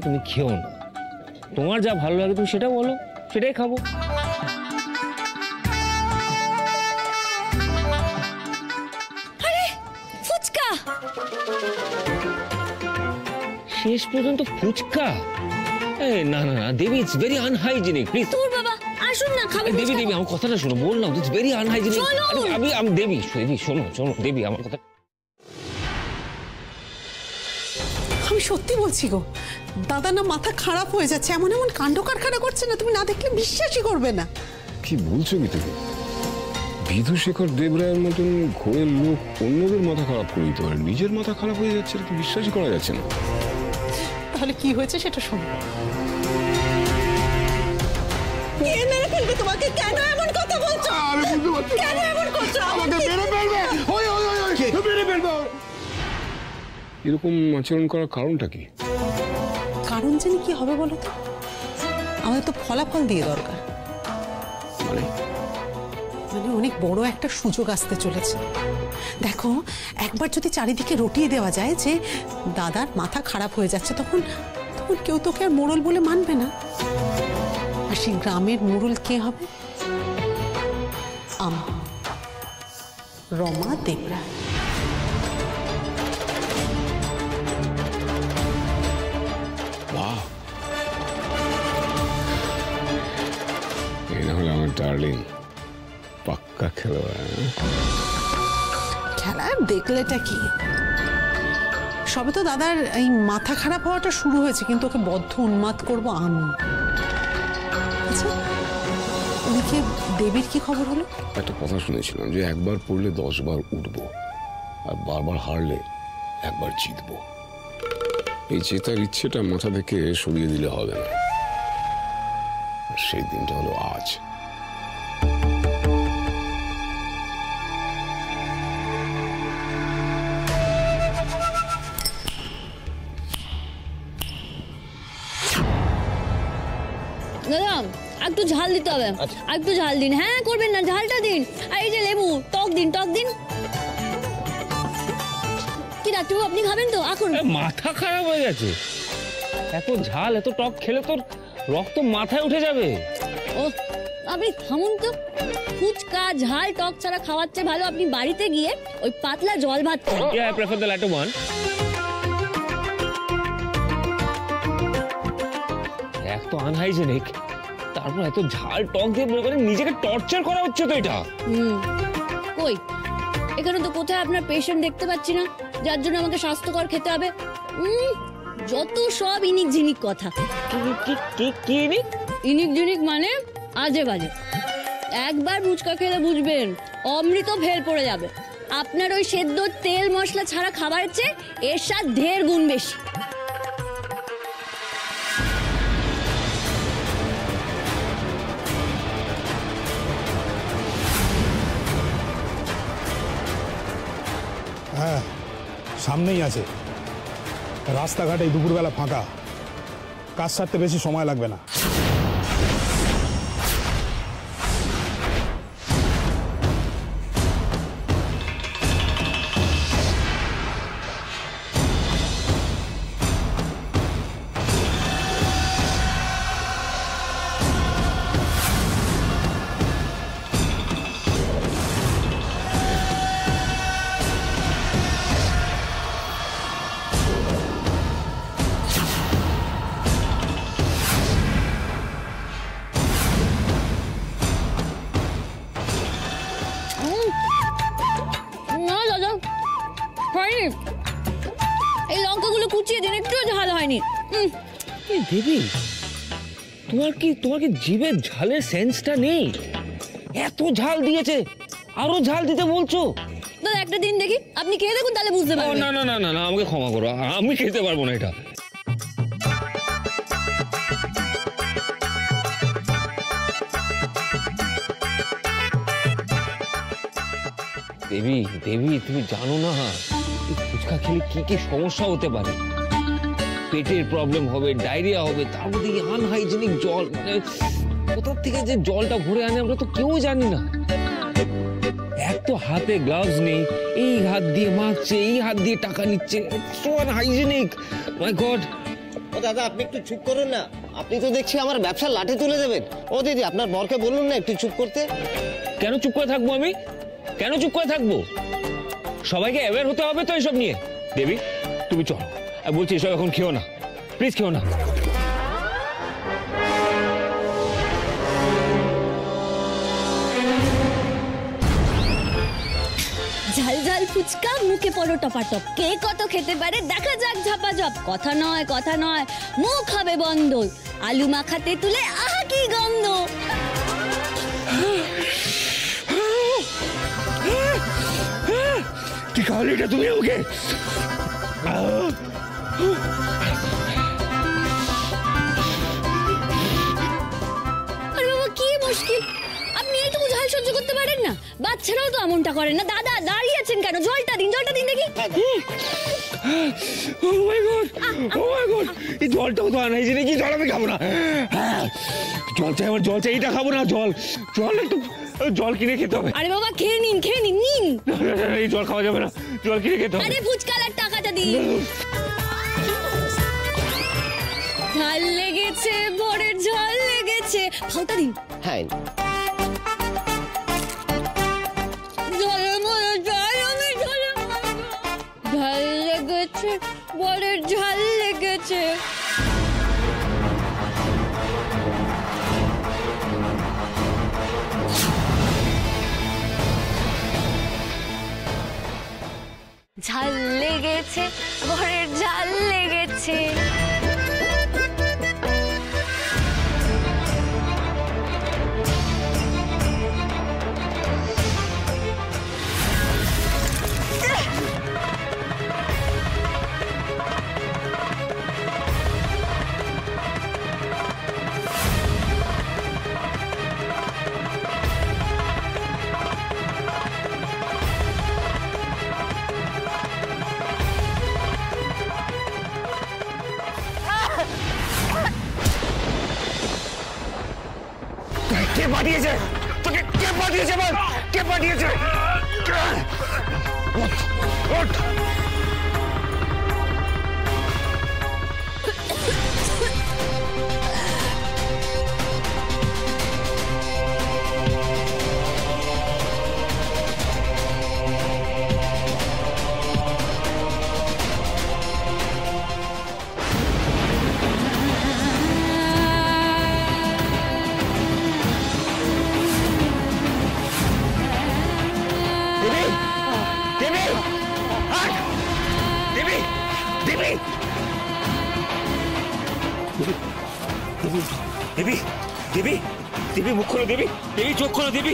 তুমি খেও না, তোমার যা ভালো লাগে তুমি সেটা বলো, সেটাই খাবো। আরে ফুচকা, শেষ পর্যন্ত ফুচকা? না না না দেবী, ইটস ভেরি আনহাইজিনিক, প্লিজ। তোর বাবা আসুন না, খাবো। দেবী দেবী আমার কথাটা শোনো, বললাম ইটস ভেরি আনহাইজিনিক। আমি দেবী দেবী শোনো শোনো দেবী আমার কথা। আমি সত্যি বলছি গো, দাদা না মাথা খারাপ হয়ে যাচ্ছে, এমন এমন কাণ্ড কারখানা করছে না, তুমি না দেখলে বিশ্বাসই করবে না। কি বলছো কি তুমি? বিধুশেখর দেবরায়ের মতন ঘোরের লোক অন্যদের মাথা খারাপ করে দিতে পারে, নিজের মাথা খারাপ হয়ে যাচ্ছে, এটা বিশ্বাসই করা যাচ্ছে না। তাহলে কি হয়েছে সেটা শোনো। কে মেরে ফেলবে তোমাকে? কেন এমন কথা বলছো? আমি বুঝতে পারছি, কেন এমন করছো? আমাকে মেরে ফেলবে। ওই ওই ওই মেরে ফেলবে। এরকম আচরণ করার কারণটা কি? কারণ জানি কি হবে বলো তো? আমাদের তো ফলাফল দিয়ে দরকার, মানে অনেক বড় একটা সুযোগ আসতে চলেছে। দেখো, একবার যদি চারিদিকে রটিয়ে দেওয়া যায় যে দাদার মাথা খারাপ হয়ে যাচ্ছে, তখন তখন কেউ তোকে আর মোড়ল বলে মানবে না। আর সেই গ্রামের মোড়ল কে হবে? রমা দেবরায়। বাহ, এই না হলে আমার ডার্লিং পাক্কা খেলোয়াড়। খেলা দেখলেটা কি, সবে তো দাদার এই মাথা খারাপ হওয়াটা শুরু হয়েছে, কিন্তু ওকে বদ্ধ উন্মাদ করবো আমি। আচ্ছা, ওদিকে দেবীর কি খবর হলো? একটা কথা শুনেছিলাম যে একবার পড়লে 10 বার উঠবো, আর বারবার হারলে একবার জিতবো। এই জেতার ইচ্ছেটা মাথা থেকে সরিয়ে দিলে হবে না, আর সেই দিনটা হলো আজ। দাদা একটু ঝাল দিতে হবে, একটু ঝাল দিন। হ্যাঁ করবেন না, ঝালটা দিন। আর এই যে লেবু, টক দিন, টক দিন। কি ডাক্তারবাবু, আপনি খাবেন তো? এখন মাথা খারাপ হয়ে গেছে, এত ঝাল এত টক খেলে তোর রক্ত মাথায় উঠে যাবে। ও আপনি থামুন তো, ফুচকা ঝাল টক ছাড়া খাওয়াচ্ছে ভালো আপনি বাড়িতে গিয়ে ওই পাতলা জল ভাত খান। Yeah, I prefer the latter one. এক তো আনহাইজেনিক, তারপর এত ঝাল টক দিয়ে মনে করেন নিজেকে টর্চার করা হচ্ছে তো এটা। কই এখানে তো কোথায় আপনার পেশেন্ট দেখতে পাচ্ছি না, যার জন্য আমাকে স্বাস্থ্যকর খেতে হবে। যত সব ইনিক ঝিনিক কথা। কি ইনিক ঝিনিক মানে আজে বাজে। একবার ফুচকা খেলে বুঝবেন অমৃত ফেল পড়ে যাবে। আপনার ওই সেদ্ধ তেল মশলা ছাড়া খাবারের চেয়ে এর স্বাদ 1.5 গুণ বেশি। হ্যাঁ সামনেই আছে, রাস্তাঘাটে দুপুরবেলা ফাঁকা, কাজ সারতে বেশি সময় লাগবে না। না দাদা হয়নি, এই লঙ্কাগুলো কুচিয়ে দিন, একটু ঝাল হয়নি। দেবী, তোমার কি জিভের ঝালের সেন্সটা নেই? এত ঝাল দিয়েছে, আরো ঝাল দিতে বলছো? দাদা একটা দিন দেখি, আপনি খেয়ে দেখুন তাহলে বুঝতে পারবেন। না না না না না, আমাকে ক্ষমা করো, আমি খেতে পারবো না এটা। দেবী দেবী তুমি জানো না ফুচকা খেলে কি কি সমস্যা হতে পারে। পেটের প্রবলেম হবে, ডায়রিয়া হবে, তার মধ্যে আনহাইজেনিক জল, মানে কোথা থেকে যে জলটা ভরে আনে আমরা তো কেউ জানি না। এক তো হাতে গ্লাভস নেই, এই হাত দিয়ে মাখছে, এই হাত দিয়ে টাকা নিচ্ছে, সো আনহাইজেনিক। মাই গড, ও দাদা আপনি একটু চুপ করুন না, আপনি তো দেখছি আমার ব্যবসা লাঠে তুলে দেবেন। ও দিদি আপনার বরকে বলুন না একটু চুপ করতে। কেন চুপ করে থাকবো আমি? কেন চুপ করে থাকবো? সবাইকে অ্যাওয়্যার হতে হবে তো এসব নিয়ে। দেবী তুমি চলো, আমি বলছি এসব এখন খেও না, প্লিজ খেও না। ঝাল ঝাল ফুচকা মুখে পড়ো টপাটপ, কে কত খেতে পারে দেখা যাক ঝাপাঝপ। কথা নয় মুখ হবে বন্ধ, আলু মাখাতে তুলে আহা কি গন্ধ। কি খাওয়ালি এটা তুমি ওকে? আরে বাবা কি মুশকিল, আপনি এইটুকু ঝাল সহ্য করতে পারেন না? বাচ্চারাও তো এমনটা করেন না। দাদা দাঁড়িয়ে আছেন কেন? জলটা দিন দেখি। ও মাই গড, ও মাই গড, এই জলটাও তো আনহাইজেনিক, কি জল আমি খাবো না। জল চাই আমার, জল চাই, এটা খাবো না। জল একটু জল কিনে খেতে হবে। আরে বাবা খেয়ে নিন নিন। এই জল খাওয়া যাবে না, জল কিনে খেতে হবে। আরে ফুচকালার টাকাটা দিন। ঝাল লেগেছে, বরের ঝাল লেগেছে, ফাউটা দিন। হ্যাঁ ঝাল লেগেছে, বরের ঝাল লেগেছে। ঝাল লেগেছে, বরের ঝাল লেগেছে। কে পাঠিয়েছে তোকে? কে পাঠিয়েছে বল? কে পাঠিয়েছে? ওঠ। দেবী মুখ খোলো, দেবী চোখ খোলো, দেবী